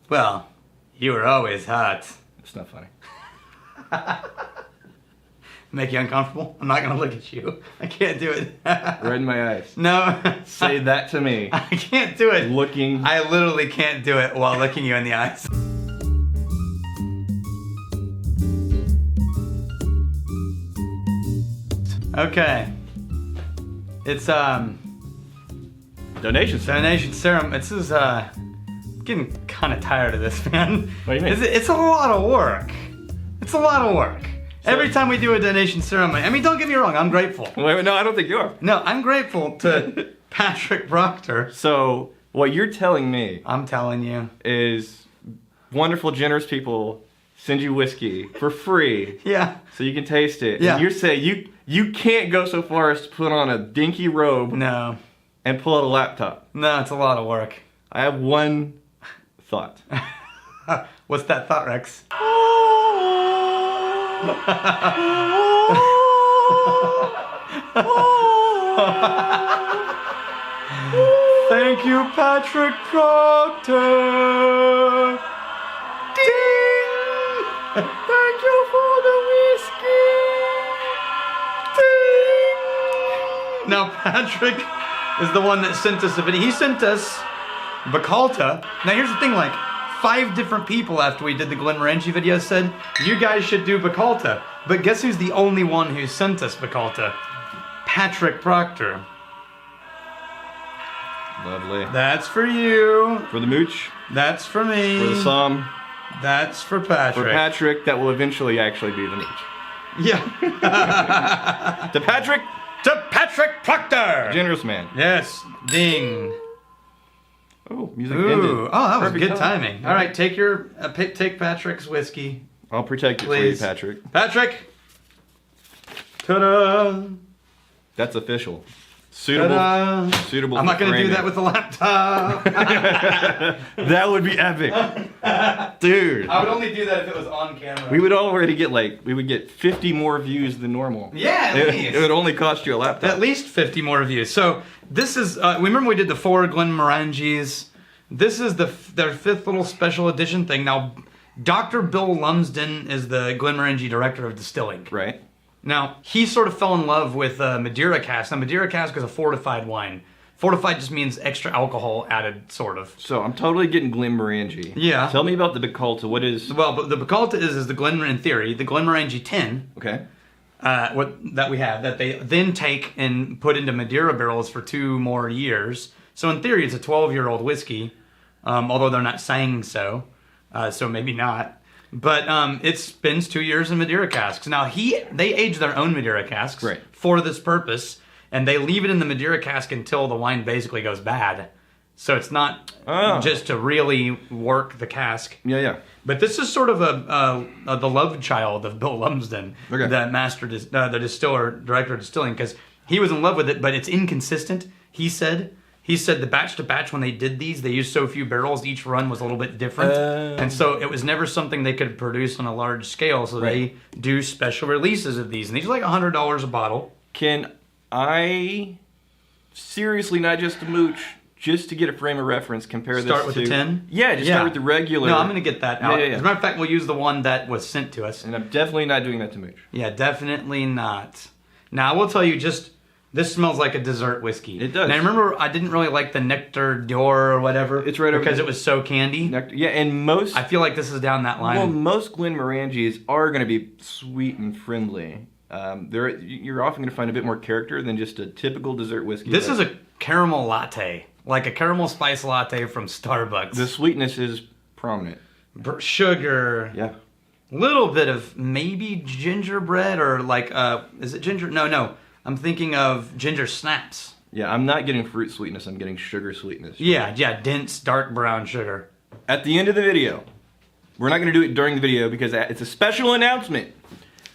Well, you were always hot. It's not funny. Make you uncomfortable? I'm not gonna look at you. I can't do it. Right in my eyes. No. Say that to me. I can't do it. Looking. I literally can't do it while looking you in the eyes. Okay. It's Donation. donation serum. This is getting kind of tired of this, man. What do you mean? It's a lot of work. It's a lot of work. Every time we do a donation ceremony, I mean, don't get me wrong, I'm grateful. Wait, no, I don't think you are. No, I'm grateful to Patrick Proctor. So, what you're telling me I'm telling you. is wonderful, generous people send you whiskey for free Yeah. so you can taste it. Yeah. And you're saying you can't go so far as to put on a dinky robe No. and pull out a laptop. No, it's a lot of work. I have one thought. What's that thought, Rex? Thank you, Patrick Proctor. Ding! Thank you for the whiskey. Ding! Now, Patrick is the one that sent us a video. He sent us Bacalta. Now, here's the thing, like, 5 different people after we did the Glenmorangie video said, you guys should do Bacalta. But guess who's the only one who sent us Bacalta? Patrick Proctor. Lovely. That's for you. For the mooch, That's for me. for the som, That's for Patrick. for Patrick, that will eventually actually be the mooch. Yeah. To Patrick, To Patrick Proctor. generous man. Yes. Ding. Oh, music ended. Ooh. Oh, that was Perfect good timing. Yeah. All right, take your take Patrick's whiskey. I'll protect it Please. for you, Patrick. Patrick. Ta-da. That's official. Suitable. Ta-da. Suitable. I'm not for going to do framing. that with the laptop. That would be epic, dude. I would only do that if it was on camera. We would already get we would get 50 more views than normal. Yeah, at least. It would only cost you a laptop. At least 50 more reviews. So this is, remember we did the 4 Glenmorangies? This is their 5th little special edition thing. Now, Dr. Bill Lumsden is the Glenmorangie director of distilling. Right. Now, he sort of fell in love with Madeira cask. Now, Madeira cask is a fortified wine. Fortified just means extra alcohol added, sort of. So I'm totally getting Glenmorangie. Yeah. Tell me about the Bacalta. What is? Well, but the Bacalta is the in theory, the Glenmorangie 10. Okay. That we have, that they then take and put into Madeira barrels for 2 more years. So in theory, it's a 12-year-old whiskey, although they're not saying so, so maybe not. But it spends 2 years in Madeira casks. Now they age their own Madeira casks Right. for this purpose, and they leave it in the Madeira cask until the wine basically goes bad. So it's not just to really work the cask. Yeah. But this is sort of the love child of Bill Lumsden, Okay. the distiller, director of distilling, because he was in love with it, but it's inconsistent. He said the batch to batch, when they did these, they used so few barrels, each run was a little bit different. And so it was never something they could produce on a large scale, so Right. they do special releases of these. And these are like $100 a bottle. Can I seriously, not just a mooch, just to get a frame of reference, compare this to... Start with the 10? Yeah, just start with the regular. No, I'm going to get that out. Yeah. As a matter of fact, we'll use the one that was sent to us. And I'm definitely not doing that to mooch. Yeah, definitely not. Now, I will tell you, this smells like a dessert whiskey. It does. Now, remember, I didn't really like the Nectar d'Or or whatever. It's right over because there. it was so candy. Yeah, and most... I feel like this is down that line. Well, most Glenmorangies are going to be sweet and friendly. You're often going to find a bit more character than just a typical dessert whiskey. This is a caramel latte, like a caramel spice latte from Starbucks. The sweetness is prominent. Sugar. Yeah. Little bit of maybe gingerbread or like, is it ginger? No. I'm thinking of ginger snaps. Yeah, I'm not getting fruit sweetness. I'm getting sugar sweetness. Yeah, dense, dark brown sugar. At the end of the video, we're not going to do it during the video because it's a special announcement.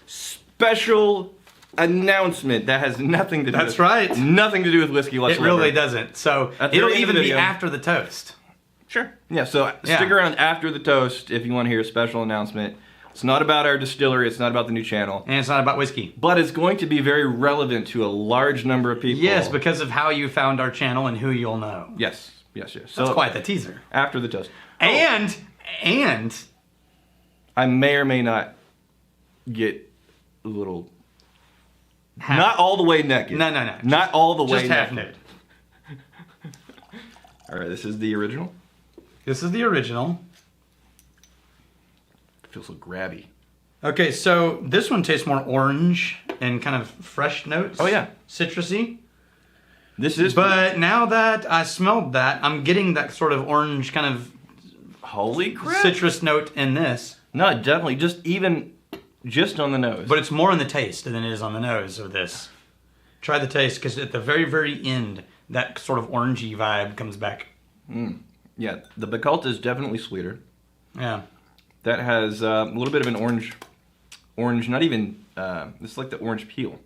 Special announcement that has nothing to do That's right. Nothing to do with whiskey It whatsoever. really doesn't. So At the it'll end of the even be video. after the toast. Sure. Yeah, so Yeah. stick around after the toast if you want to hear a special announcement. It's not about our distillery. It's not about the new channel. And it's not about whiskey. But it's going to be very relevant to a large number of people. Yes, because of how you found our channel and who you'll know. Yes. So That's quite the teaser. after the toast. And I may or may not get a little... half. Not all the way naked. No. Not all the way just half naked. nude. All right, this is the original. This is the original. It feels so grabby. Okay, so this one tastes more orange and kind of fresh notes. Oh, yeah. Citrusy. This is... But now that I smelled that, I'm getting that sort of orange kind of Holy crap. citrus note in this. No, definitely. Just on the nose. But it's more in the taste than it is on the nose of this. Try the taste, because at the very, very end, that sort of orangey vibe comes back. Yeah, the Bacalta is definitely sweeter. Yeah. That has a little bit of an orange, not even, it's like the orange peel,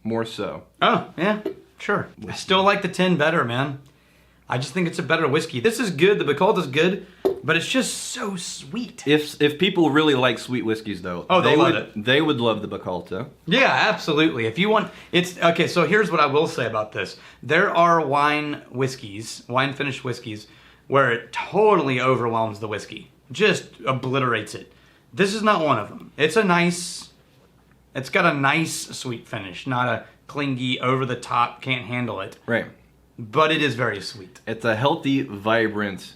more so. Oh, yeah, sure. I still like the 10 better, man. I just think it's a better whiskey. This is good, the Bacalta's good, but it's just so sweet. If people really like sweet whiskeys, though, oh, they love it. They would love the Bacalta. Yeah, absolutely. If you want, it's okay. So here's what I will say about this: there are wine finished whiskeys, where it totally overwhelms the whiskey, just obliterates it. This is not one of them. It's got a nice sweet finish, not a clingy, over the top, can't handle it. Right. But it is very sweet. It's a healthy, vibrant.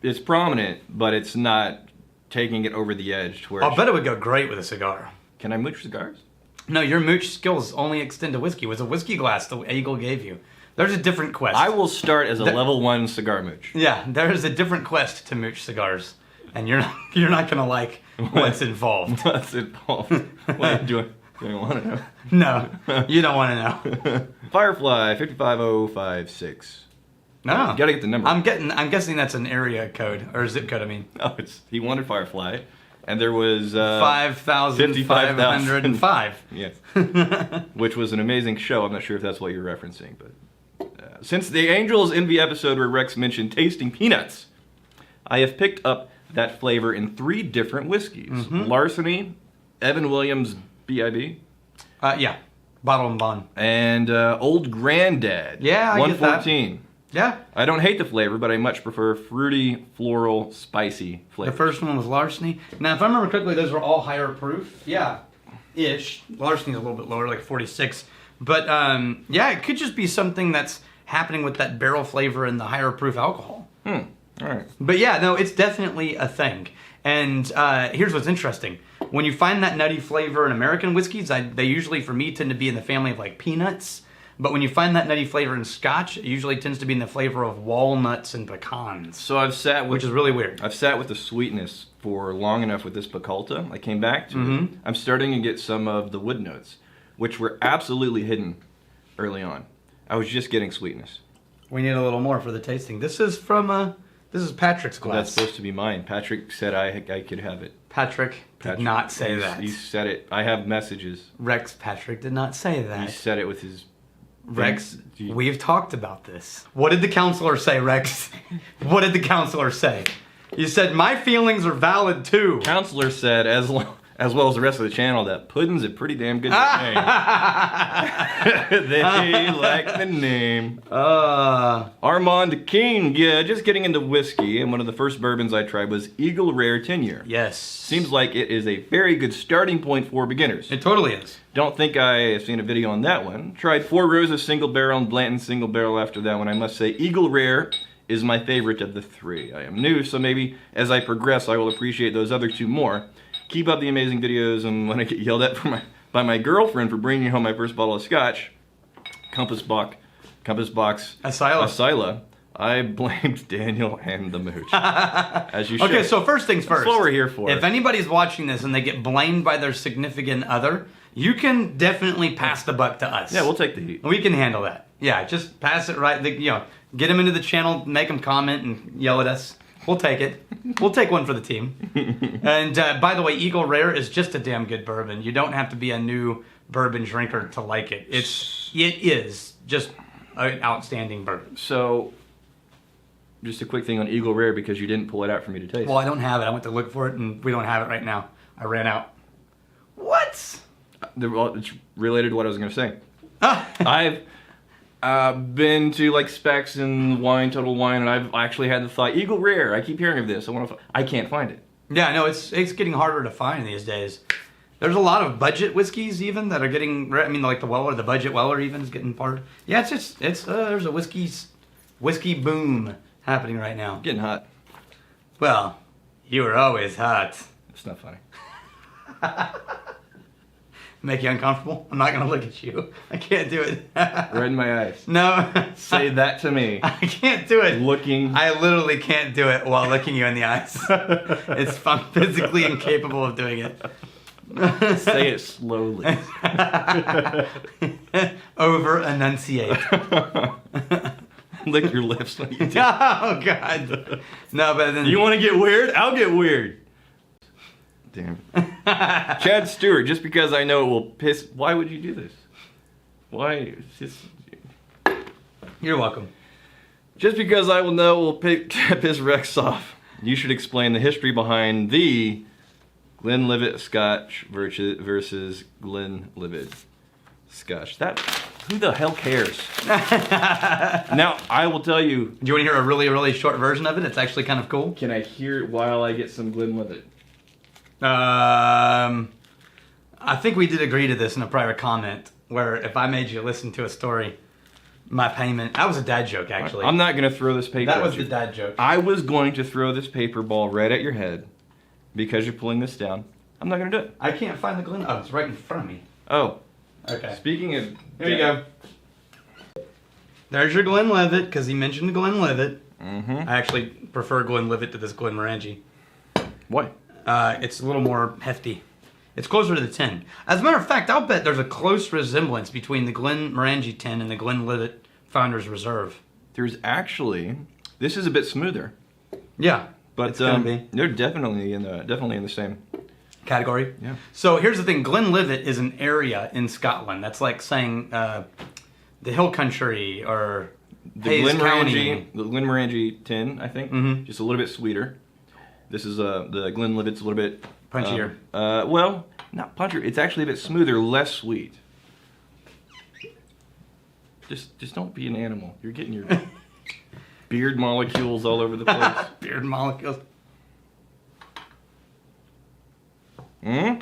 It's prominent, but it's not taking it over the edge. To where I'll bet it would go great with a cigar. Can I mooch cigars? No, your mooch skills only extend to whiskey. It was a whiskey glass the Eagle gave you. There's a different quest. I will start as a level 1 cigar mooch. Yeah, there is a different quest to mooch cigars, and you're not gonna like what's involved. What's involved? What do you want to know? No, you don't want to know. Firefly 55056. No, You gotta get the number. I'm guessing that's an area code or zip code. I mean, No, he wanted Firefly, and there was 5,505. Yes, which was an amazing show. I'm not sure if that's what you're referencing, but since the Angels Envy episode where Rex mentioned tasting peanuts, I have picked up that flavor in 3 different whiskeys: Larceny, Evan Williams BIB, Yeah, Bottle and Bond. and Old Granddad. Yeah, I get that. 114. Yeah, I don't hate the flavor, but I much prefer fruity, floral, spicy the flavor. first one was Larceny. Now, if I remember correctly, those were all higher proof. Yeah, ish. Larceny's a little bit lower, like 46. But yeah, it could just be something that's happening with that barrel flavor and the higher proof alcohol. All right. But yeah, no, it's definitely a thing. And here's what's interesting. When you find that nutty flavor in American whiskeys, they usually, for me, tend to be in the family of like peanuts. But when you find that nutty flavor in Scotch, it usually tends to be in the flavor of walnuts and pecans. So I've sat with... Which is really weird. I've sat with the sweetness for long enough with this Bacalta. I came back to it. I'm starting to get some of the wood notes, which were absolutely hidden early on. I was just getting sweetness. We need a little more for the tasting. This is from, this is Patrick's glass. That's supposed to be mine. Patrick said I could have it. Patrick did not say that. He said it. I have messages. Rex Patrick did not say He that. said it with his... Rex, we've talked about this. What did the counselor say, Rex? What did the counselor say? You said, my feelings are valid too. Counselor said, as well as the rest of the channel, that pudding's a pretty damn good name. They like the name. Armand King, yeah, just getting into whiskey, and one of the first bourbons I tried was Eagle Rare 10-year. Yes. Seems like it is a very good starting point for beginners. It totally is. Don't think I have seen a video on that one. Tried Four Roses single barrel and Blanton single barrel after that one. I must say Eagle Rare is my favorite of the 3. I am new, so maybe as I progress I will appreciate those other 2 more. Keep up the amazing videos, and when I get yelled at by my girlfriend for bringing home my first bottle of scotch, Compass Box, Asila, I blamed Daniel and the mooch. As you should. Okay, so first things first. That's what we're here for. If anybody's watching this and they get blamed by their significant other, you can definitely pass the buck to us. Yeah, we'll take the heat. We can handle that. Yeah, just pass it right. Get them into the channel, make them comment and yell at us. We'll take it. We'll take one for the team. And by the way, Eagle Rare is just a damn good bourbon. You don't have to be a new bourbon drinker to like it. It is just an outstanding bourbon. So, just a quick thing on Eagle Rare because you didn't pull it out for me to taste. Well, I don't have it. I went to look for it, and we don't have it right now. I ran out. What? Well, it's related to what I was going to say. Been to like Specs and Wine, Total Wine, and I've actually had the thought, Eagle Rare. I keep hearing of this. I can't find it. Yeah, no, it's getting harder to find these days. There's a lot of budget whiskeys even that are getting. I mean, like the Weller, the budget Weller even is getting part. Yeah, there's a whiskey boom happening right now. Getting hot. Well, you were always hot. It's not funny. Make you uncomfortable? I'm not gonna look at you. I can't do it. Right in my eyes. No. Say that to me. I can't do it. Looking. I literally can't do it while looking you in the eyes. I'm physically incapable of doing it. Say it slowly. Over enunciate. Lick your lips when you do. Oh God. No, but then You want to get weird? I'll get weird. Damn. Chad Stewart, just because I know it will piss. Why would you do this? Why? It's just. You're welcome. Just because I will know it will piss Rex off. You should explain the history behind the Glenlivet Scotch versus Glenlivet Scotch. Who the hell cares? Now, I will tell you. Do you want to hear a really, really short version of it? It's actually kind of cool. Can I hear it while I get some Glenlivet? I think we did agree to this in a prior comment, where if I made you listen to a story, my payment. That was a dad joke, actually. I'm not going to throw this paper That at was you. the dad joke. I was going to throw this paper ball right at your head because you're pulling this down. I'm not going to do it. I can't find the Glen. Oh, it's right in front of me. Oh. Okay. Speaking of... Here you go. There's your Glenlivet, because he mentioned Glenlivet. Mm-hmm. I actually prefer Glenlivet to this Glenmorangie. Why? It's a little more hefty. It's closer to the 10. As a matter of fact, I'll bet there's a close resemblance between the Glenmorangie 10 and the Glenlivet Founder's Reserve. There's actually... This is a bit smoother. Yeah. But it's gonna be. they're definitely in the same category. Yeah. So here's the thing. Glenlivet is an area in Scotland. That's like saying the Hill Country or Hayes County. The Glenmorangie 10, I think. Mm-hmm. Just a little bit sweeter. This is the Glenlivet's a little bit punchier. Well, not punchier. It's actually a bit smoother, less sweet. Just don't be an animal. You're getting your beard molecules all over the place. Beard molecules. Hmm?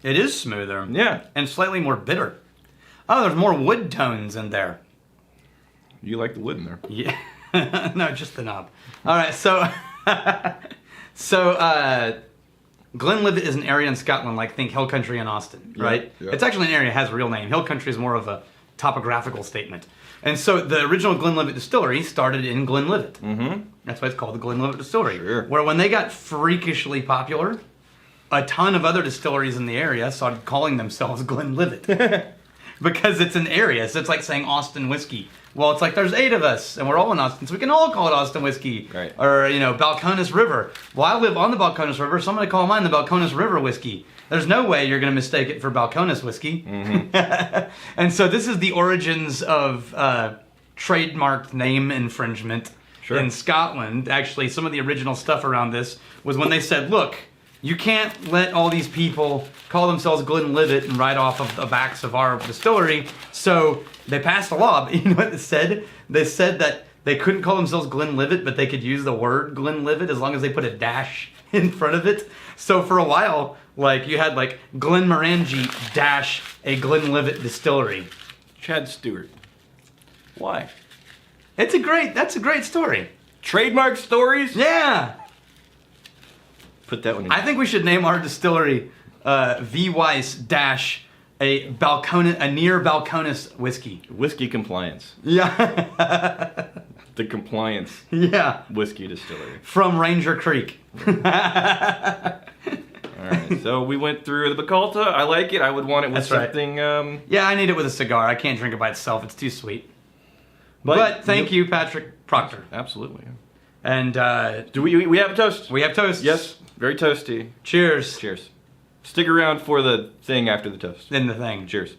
It is smoother. Yeah. And slightly more bitter. Oh, there's more wood tones in there. You like the wood in there. Yeah. No, just the knob. All right, so... Glenlivet is an area in Scotland, like think Hill Country in Austin, right? Yeah. It's actually an area that has a real name. Hill Country is more of a topographical statement. And so the original Glenlivet distillery started in Glenlivet. Mm-hmm. That's why it's called the Glenlivet Distillery. Sure. Where when they got freakishly popular, a ton of other distilleries in the area started calling themselves Glenlivet. Because it's an area, so it's like saying Austin Whiskey. Well, it's like there's 8 of us, and we're all in Austin, so we can all call it Austin Whiskey. Right. Or, Balcones River. Well, I live on the Balcones River, so I'm going to call mine the Balcones River Whiskey. There's no way you're going to mistake it for Balcones Whiskey. Mm-hmm. And so this is the origins of trademarked name infringement in Scotland. Actually, some of the original stuff around this was when they said, look, you can't let all these people call themselves Glenlivet and write off of the backs of our distillery. So they passed a law. You know what they said? They said that they couldn't call themselves Glenlivet, but they could use the word Glenlivet as long as they put a dash in front of it. So for a while, you had Glenmorangie dash a Glenlivet distillery. Chad Stewart. Why? That's a great story. Trademark stories? Yeah. Put that one in. I think we should name our distillery V. Weiss dash a near Balcones whiskey. Whiskey compliance. Yeah. The compliance. Yeah. Whiskey distillery. From Ranger Creek. All right. So we went through the Bacalta. I like it. I would want it with something. Yeah, I need it with a cigar. I can't drink it by itself. It's too sweet. But thank you, Patrick Proctor. Absolutely. And do we have a toast? We have toast. Yes. Very toasty. Cheers. Cheers. Stick around for the thing after the toast. Then the thing. Cheers.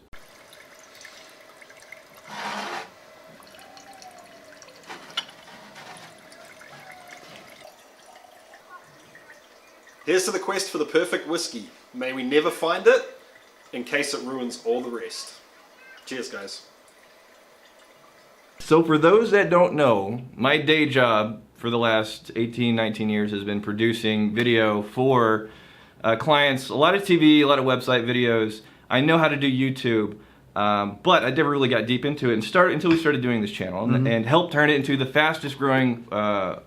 Here's to the quest for the perfect whiskey. May we never find it, in case it ruins all the rest. Cheers, guys. So for those that don't know, my day job for the last 18, 19 years has been producing video for clients, a lot of TV, a lot of website videos. I know how to do YouTube, but I never really got deep into it until we started doing this channel and helped turn it into the fastest growing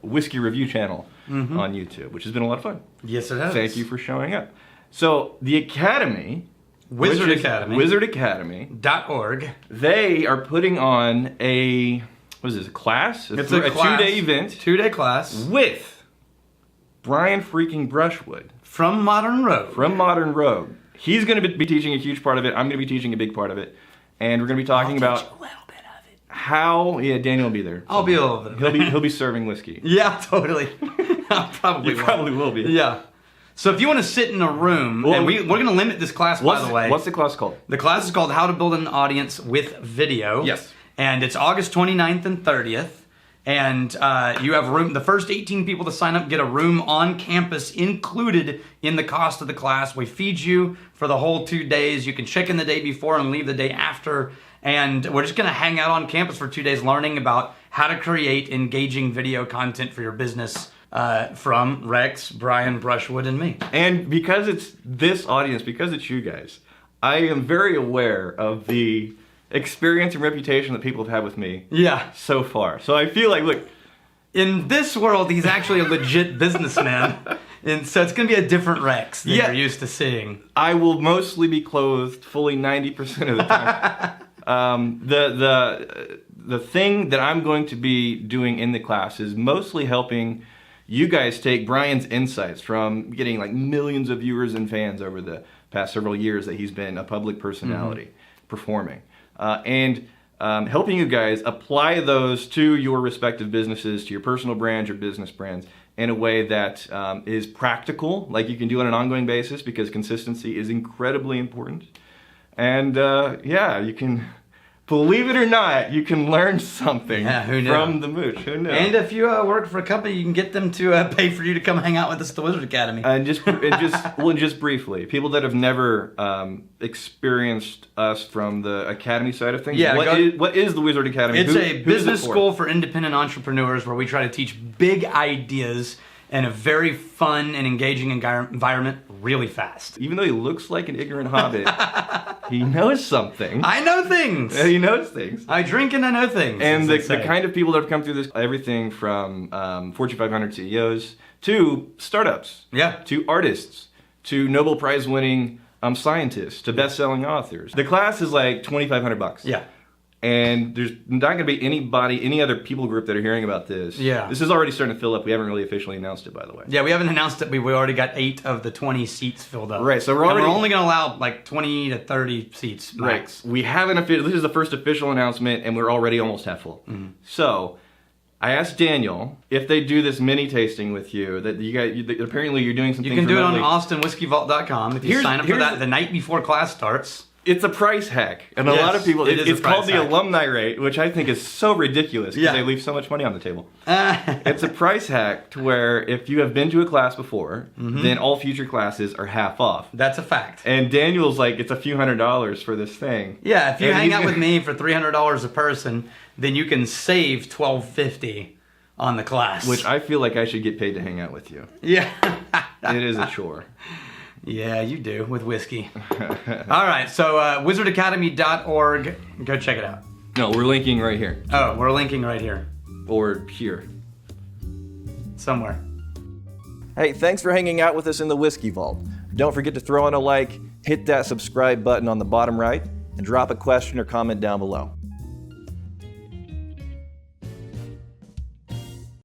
whiskey review channel on YouTube, which has been a lot of fun. Yes, it has. Thank you for showing up. So the Academy, Wizard Academy. WizardAcademy.org. They are putting on a class? It's a class. 2-day event. 2-day class. With Brian freaking Brushwood. From Modern Rogue. He's going to be teaching a huge part of it. I'm going to be teaching a big part of it. And we're going to be talking about a little bit of it. how... Yeah, Daniel will be there. I'll be a little bit of it. He'll be serving whiskey. Yeah, totally. Probably will be. Yeah. So if you want to sit in a room, and we're going to limit this class, by the way. What's the class called? The class is called How to Build an Audience with Video. Yes. And it's August 29th and 30th. And you have room. The first 18 people to sign up get a room on campus included in the cost of the class. We feed you for the whole 2 days. You can check in the day before and leave the day after. And we're just going to hang out on campus for 2 days learning about how to create engaging video content for your business from Rex, Brian, Brushwood, and me. And because it's this audience, because it's you guys, I am very aware of the experience and reputation that people have had with me so far. So I feel like, look, in this world, he's actually a legit businessman. And so it's going to be a different Rex than you're used to seeing. I will mostly be clothed fully 90% of the time. The thing that I'm going to be doing in the class is mostly helping you guys take Brian's insights from getting like millions of viewers and fans over the past several years that he's been a public personality performing. And helping you guys apply those to your respective businesses, to your personal brands, your business brands, in a way that is practical, like you can do on an ongoing basis, because consistency is incredibly important. And you can, believe it or not, you can learn something from the mooch. Who knew? And if you work for a company, you can get them to pay for you to come hang out with us at the Wizard Academy. And just briefly, people that have never experienced us from the Academy side of things. What is the Wizard Academy? It's a business school for independent entrepreneurs where we try to teach big ideas in a very fun and engaging environment really fast. Even though he looks like an ignorant hobbit, he knows something. I know things. He knows things. I drink and I know things. And the kind of people that have come through this, everything from Fortune 500 CEOs to startups, to artists, to Nobel Prize winning scientists, to best-selling authors. The class is like $2,500. Yeah. And there's not going to be any other people group that are hearing about this. Yeah. This is already starting to fill up. We haven't really officially announced it, by the way. Yeah, we haven't announced it. We already got 8 of the 20 seats filled up. Right, so we're only going to allow like 20 to 30 seats max. Right. We haven't this is the first official announcement, and we're already almost half full. So I asked Daniel if they do this mini tasting with you, that you guys, apparently you're doing something. You can do it on austinwhiskeyvault.com if you sign up for that the night before class starts. It's a price hack, and a lot of people, it's called the alumni rate, which I think is so ridiculous because they leave so much money on the table. It's a price hack to where if you have been to a class before, then all future classes are half off. That's a fact. And Daniel's like, it's a few $100s for this thing. Yeah, if you hang out with me for $300 a person, then you can save $1,250 on the class. Which I feel like I should get paid to hang out with you. Yeah. It is a chore. Yeah, you do, with whiskey. All right, so wizardacademy.org, go check it out. No, we're linking right here. Oh, we're linking right here. Or here. Somewhere. Hey, thanks for hanging out with us in the Whiskey Vault. Don't forget to throw in a like, hit that subscribe button on the bottom right, and drop a question or comment down below.